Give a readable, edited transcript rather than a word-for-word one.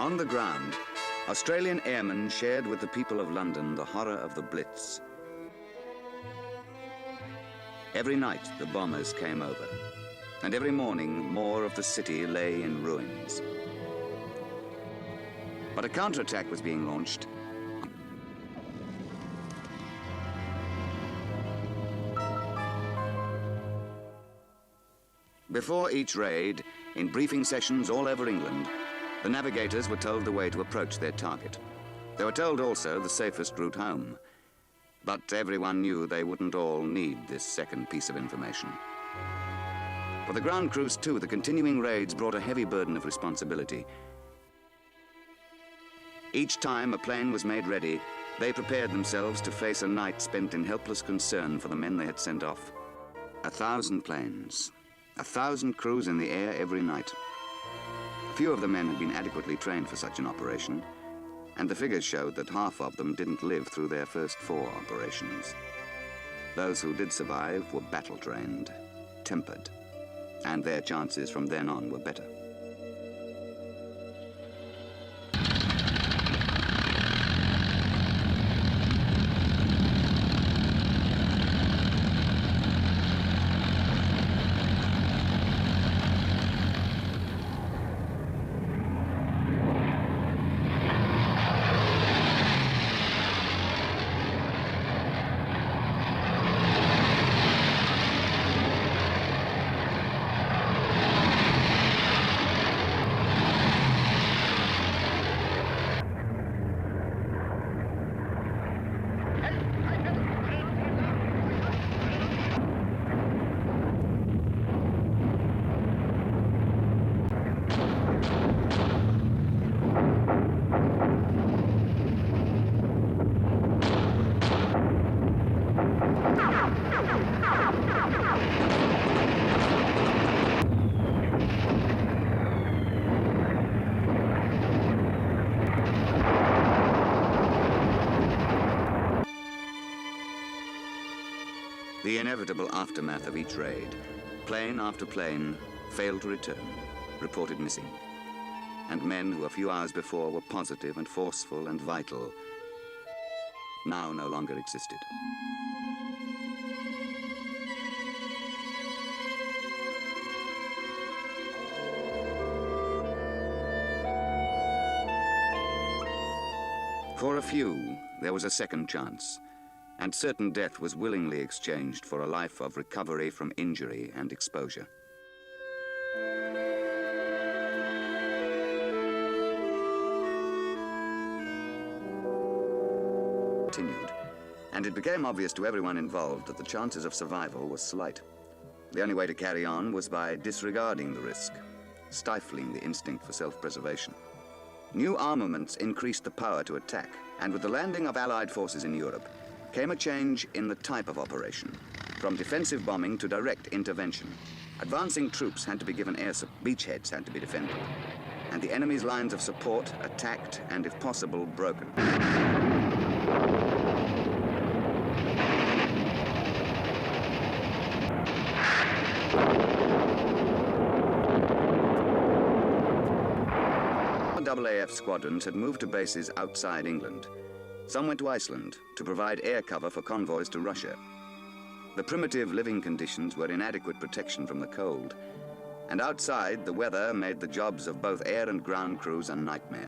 On the ground, Australian airmen shared with the people of London the horror of the Blitz. Every night the bombers came over, and every morning more of the city lay in ruins. But a counterattack was being launched. Before each raid, in briefing sessions all over England, the navigators were told the way to approach their target. They were told also the safest route home. But everyone knew they wouldn't all need this second piece of information. For the ground crews too, the continuing raids brought a heavy burden of responsibility. Each time a plane was made ready, they prepared themselves to face a night spent in helpless concern for the men they had sent off. 1,000 planes, 1,000 crews in the air every night. Few of the men had been adequately trained for such an operation, and the figures showed that half of them didn't live through their first 4 operations. Those who did survive were battle-trained, tempered, and their chances from then on were better. The inevitable aftermath of each raid, plane after plane failed to return, reported missing. And men who a few hours before were positive and forceful and vital now no longer existed. For a few, there was a second chance, and certain death was willingly exchanged for a life of recovery from injury and exposure. Continued, and it became obvious to everyone involved that the chances of survival were slight. The only way to carry on was by disregarding the risk, stifling the instinct for self-preservation. New armaments increased the power to attack, and with the landing of Allied forces in Europe, came a change in the type of operation, from defensive bombing to direct intervention. Advancing troops had to be given air support, beachheads had to be defended, and the enemy's lines of support attacked and, if possible, broken. RAF squadrons had moved to bases outside England. Some went to Iceland to provide air cover for convoys to Russia. The primitive living conditions were inadequate protection from the cold, and outside the weather made the jobs of both air and ground crews a nightmare.